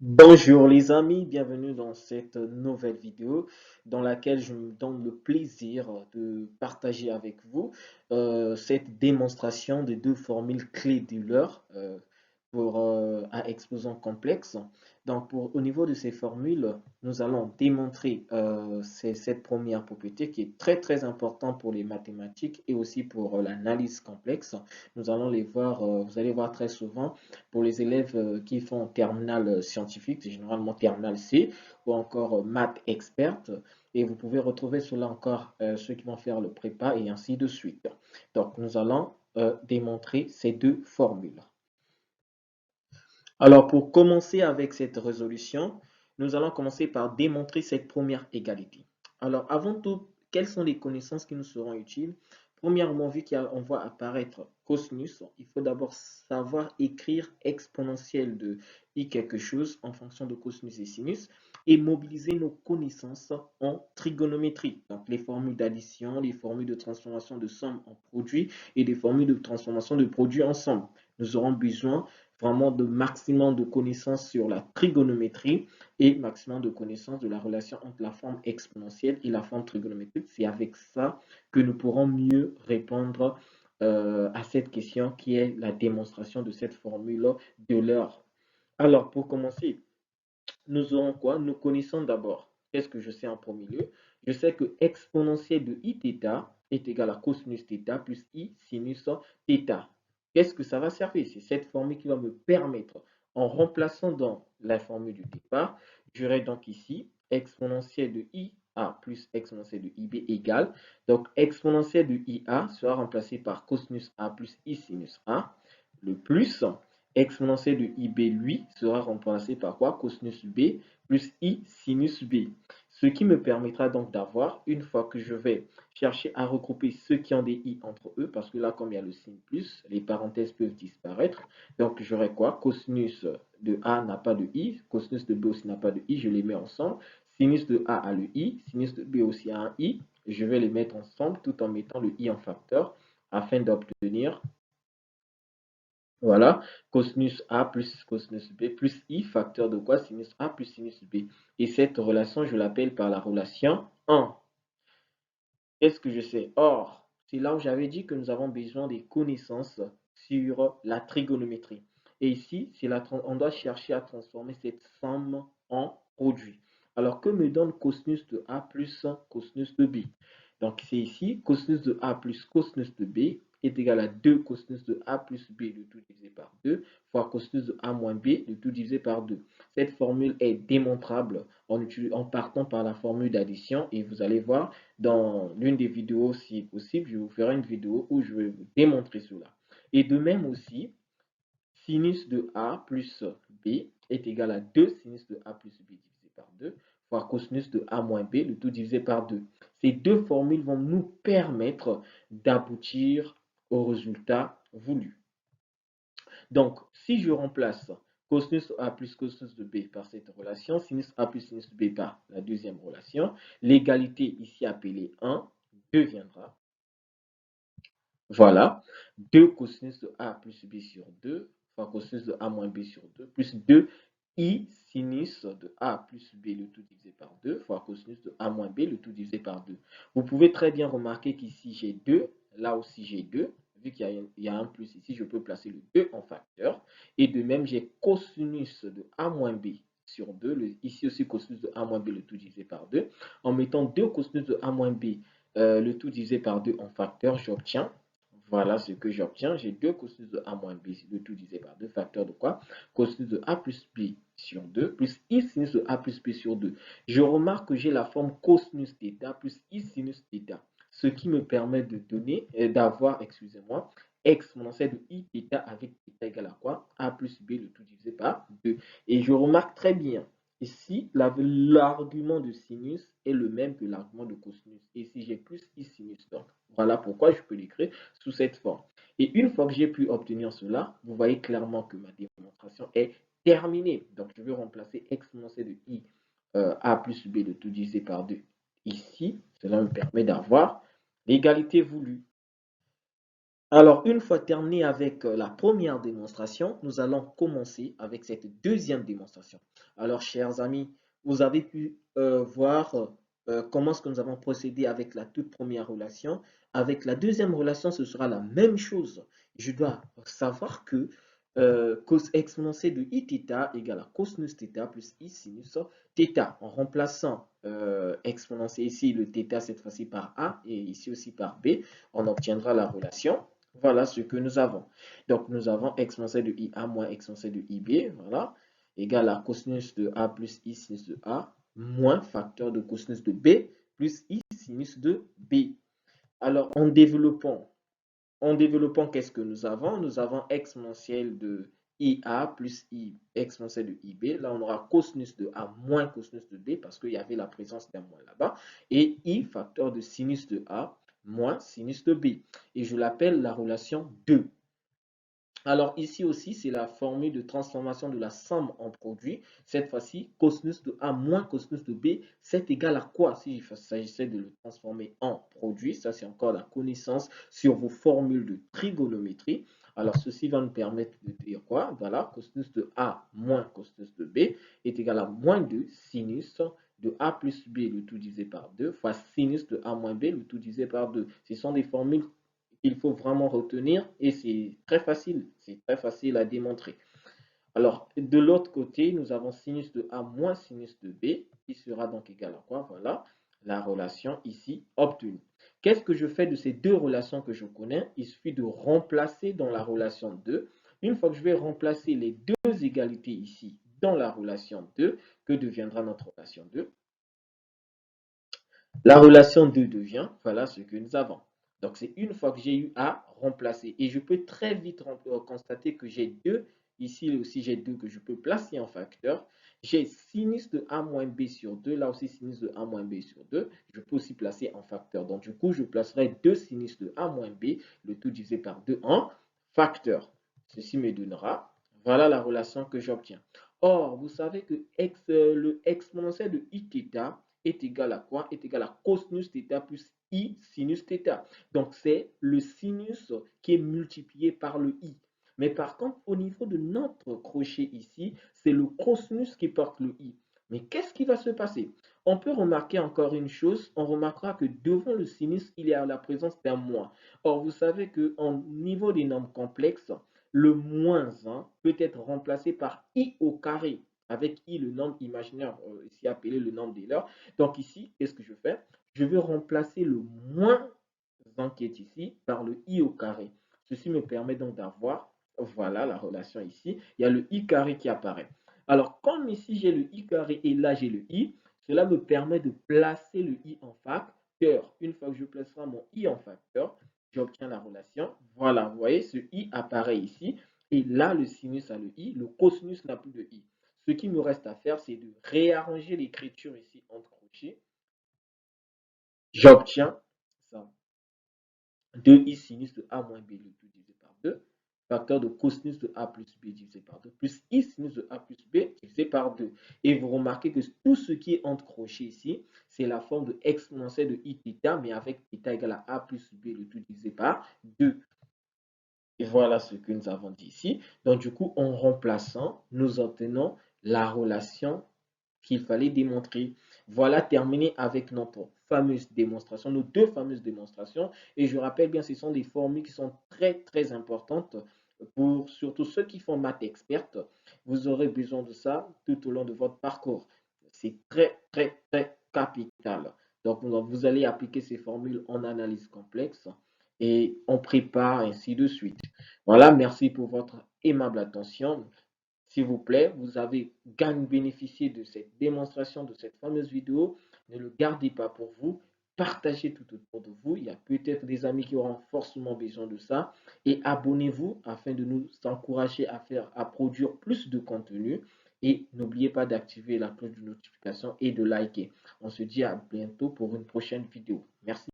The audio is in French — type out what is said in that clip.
Bonjour les amis, bienvenue dans cette nouvelle vidéo dans laquelle je me donne le plaisir de partager avec vous cette démonstration des deux formules clés d'Euler pour un exposant complexe. Donc au niveau de ces formules, nous allons démontrer cette première propriété qui est très importante pour les mathématiques et aussi pour l'analyse complexe. Nous allons les voir, vous allez voir très souvent pour les élèves qui font terminale scientifique, c'est généralement terminale C, ou encore maths experte. Et vous pouvez retrouver cela encore ceux qui vont faire le prépa et ainsi de suite. Donc, nous allons démontrer ces deux formules. Alors, pour commencer avec cette résolution, nous allons commencer par démontrer cette première égalité. Alors, avant tout, quelles sont les connaissances qui nous seront utiles? Premièrement, vu qu'on voit apparaître cosinus, il faut d'abord savoir écrire exponentielle de i quelque chose en fonction de cosinus et sinus et mobiliser nos connaissances en trigonométrie. Donc, les formules d'addition, les formules de transformation de somme en produit et des formules de transformation de produit en somme. Nous aurons besoin vraiment de maximum de connaissances sur la trigonométrie et maximum de connaissances de la relation entre la forme exponentielle et la forme trigonométrique. C'est avec ça que nous pourrons mieux répondre à cette question qui est la démonstration de cette formule de l'heure. Alors, pour commencer, nous aurons quoi? Nous connaissons d'abord. Qu'est-ce que je sais en premier lieu? Je sais que exponentielle de i θ est égal à cosinus θ plus i sinus θ. Qu'est-ce que ça va servir? C'est cette formule qui va me permettre, en remplaçant dans la formule du départ, j'aurai donc ici exponentielle de ia plus exponentielle de ib égale. Donc, exponentielle de ia sera remplacée par cosinus a plus i sinus a. Le plus exponentielle de ib, lui, sera remplacé par quoi? Cosinus b plus i sinus b. Ce qui me permettra donc d'avoir, une fois que je vais chercher à regrouper ceux qui ont des i entre eux, parce que là, comme il y a le signe plus, les parenthèses peuvent disparaître. Donc, j'aurai quoi? Cosinus de a n'a pas de i, cosinus de b aussi n'a pas de i, je les mets ensemble. Sinus de a a le i, sinus de b aussi a un i. Je vais les mettre ensemble tout en mettant le i en facteur afin d'obtenir, voilà, cosinus A plus cosinus B plus I, facteur de quoi? Sinus A plus sinus B. Et cette relation, je l'appelle par la relation 1. Qu'est-ce que je sais? Or, c'est là où j'avais dit que nous avons besoin des connaissances sur la trigonométrie. Et ici, on doit chercher à transformer cette somme en produit. Alors, que me donne cosinus de A plus cosinus de B? Donc, c'est ici, cosinus de A plus cosinus de B est égal à 2 cosinus de A plus B, le tout divisé par 2, fois cosinus de A moins B, le tout divisé par 2. Cette formule est démontrable en partant par la formule d'addition et vous allez voir dans l'une des vidéos, si possible, je vous ferai une vidéo où je vais vous démontrer cela. Et de même aussi, sinus de A plus B est égal à 2 sinus de A plus B divisé par 2 fois cosinus de A moins B, le tout divisé par 2. Ces deux formules vont nous permettre d'aboutir au résultat voulu. Donc, si je remplace cosinus A plus cosinus de B par cette relation, sinus A plus sinus de B par la deuxième relation, l'égalité ici appelée 1 deviendra, voilà, 2 cosinus de A plus B sur 2 fois cosinus de A moins B sur 2 plus 2 I sinus de A plus B le tout divisé par 2 fois cosinus de A moins B le tout divisé par 2. Vous pouvez très bien remarquer qu'ici j'ai 2, là aussi j'ai 2. Vu qu'il y a un plus ici, je peux placer le 2 en facteur. Et de même, j'ai cosinus de A moins B sur 2. Ici aussi, cosinus de A moins B le tout divisé par 2. En mettant 2 cosinus de A moins B le tout divisé par 2 en facteur, j'obtiens, voilà ce que j'obtiens. J'ai 2 cosinus de A moins B, le tout divisé par 2, facteur de quoi? Cosinus de A plus B sur 2, plus I sinus de A plus B sur 2. Je remarque que j'ai la forme cosinus θ plus I sinus θ, ce qui me permet de donner, d'avoir, excusez-moi, exponentielle de I θ avec θ égale à quoi? A plus B, le tout divisé par 2. Et je remarque très bien, ici, l'argument de sinus est le même que l'argument de cosinus. Et si j'ai plus I sinus, donc voilà pourquoi je peux l'écrire sous cette forme. Et une fois que j'ai pu obtenir cela, vous voyez clairement que ma démonstration est terminée. Donc, je vais remplacer exponentielle de I A plus B de tout divisé par 2 ici. Cela me permet d'avoir l'égalité voulue. Alors, une fois terminé avec la première démonstration, nous allons commencer avec cette deuxième démonstration. Alors, chers amis, vous avez pu voir comment est-ce que nous avons procédé avec la toute première relation. Avec la deuxième relation, ce sera la même chose. Je dois savoir que cos exponentielle de iθ égale à cosinus θ plus i sinus θ. En remplaçant exponentielle ici, le θ cette fois-ci par a et ici aussi par b, on obtiendra la relation. Voilà ce que nous avons. Donc, nous avons exponentielle de IA moins exponentielle de IB, voilà, égale à cosinus de A plus I sinus de A, moins facteur de cosinus de B plus I sinus de B. Alors, en développant, qu'est-ce que nous avons? Nous avons exponentielle de IA plus I exponentielle de IB. Là, on aura cosinus de A moins cosinus de B parce qu'il y avait la présence d'un moins là-bas. Et I facteur de sinus de A moins sinus de B. Et je l'appelle la relation 2. Alors ici aussi, c'est la formule de transformation de la somme en produit. Cette fois-ci, cosinus de A moins cosinus de B, c'est égal à quoi si il s'agissait de le transformer en produit? Ça, c'est encore la connaissance sur vos formules de trigonométrie. Alors, ceci va nous permettre de dire quoi? Voilà, cosinus de A moins cosinus de B est égal à moins 2 sinus de A plus B, le tout divisé par 2, fois sinus de A moins B, le tout divisé par 2. Ce sont des formules qu'il faut vraiment retenir et c'est très facile à démontrer. Alors, de l'autre côté, nous avons sinus de A moins sinus de B qui sera donc égal à quoi? Voilà la relation ici obtenue. Qu'est-ce que je fais de ces deux relations que je connais? Il suffit de remplacer dans la relation 2. Une fois que je vais remplacer les deux égalités ici dans la relation 2, que deviendra notre relation 2? La relation 2 devient, voilà ce que nous avons. Donc, c'est une fois que j'ai eu A remplacer. Et je peux très vite constater que j'ai 2. Ici aussi, j'ai 2 que je peux placer en facteur. J'ai sinus de A moins B sur 2. Là aussi, sinus de A moins B sur 2. Je peux aussi placer en facteur. Donc, du coup, je placerai 2 sinus de A moins B, le tout divisé par 2 en facteur. Ceci me donnera, voilà la relation que j'obtiens. Or, vous savez que le exponentiel de iθ est égal à quoi? Est égal à cosinus θ plus i sinus θ. Donc, c'est le sinus qui est multiplié par le i. Mais par contre, au niveau de notre crochet ici, c'est le cosinus qui porte le i. Mais qu'est-ce qui va se passer? On peut remarquer encore une chose, on remarquera que devant le sinus, il y a la présence d'un moins. Or, vous savez qu'au niveau des nombres complexes, le moins 1 peut être remplacé par i au carré, avec i le nombre imaginaire, ici appelé le nombre d'Euler. Donc ici, qu'est-ce que je fais? Je vais remplacer le moins 1 qui est ici par le i au carré. Ceci me permet donc d'avoir, voilà la relation ici, il y a le i carré qui apparaît. Alors, comme ici j'ai le i carré et là j'ai le i, cela me permet de placer le i en facteur. Une fois que je placerai mon i en facteur, j'obtiens la relation. Voilà, vous voyez, ce i apparaît ici. Et là, le sinus a le i, le cosinus n'a plus de i. Ce qui me reste à faire, c'est de réarranger l'écriture ici entre crochets. J'obtiens ça. 2i sinus de a moins b, le tout divisé par 2, facteur de cosinus de a plus b divisé par 2, plus i sinus de a plus b divisé par 2. Et vous remarquez que tout ce qui est entre crochets ici, c'est la forme de exponentielle de iθ, mais avec θ égale à a plus b, le tout divisé par 2. Et voilà ce que nous avons dit ici. Donc, du coup, en remplaçant, nous obtenons la relation qu'il fallait démontrer. Voilà terminé avec notre fameuse démonstration, nos deux fameuses démonstrations. Et je rappelle bien, ce sont des formules qui sont très, très importantes pour surtout ceux qui font maths experte. Vous aurez besoin de ça tout au long de votre parcours. C'est très, très, très capital. Donc, vous allez appliquer ces formules en analyse complexe et on prépare ainsi de suite. Voilà, merci pour votre aimable attention. S'il vous plaît, vous avez bénéficié de cette démonstration, de cette fameuse vidéo. Ne le gardez pas pour vous. Partagez tout autour de vous. Il y a peut-être des amis qui auront forcément besoin de ça. Et abonnez-vous afin de nous encourager à produire plus de contenu. Et n'oubliez pas d'activer la cloche de notification et de liker. On se dit à bientôt pour une prochaine vidéo. Merci.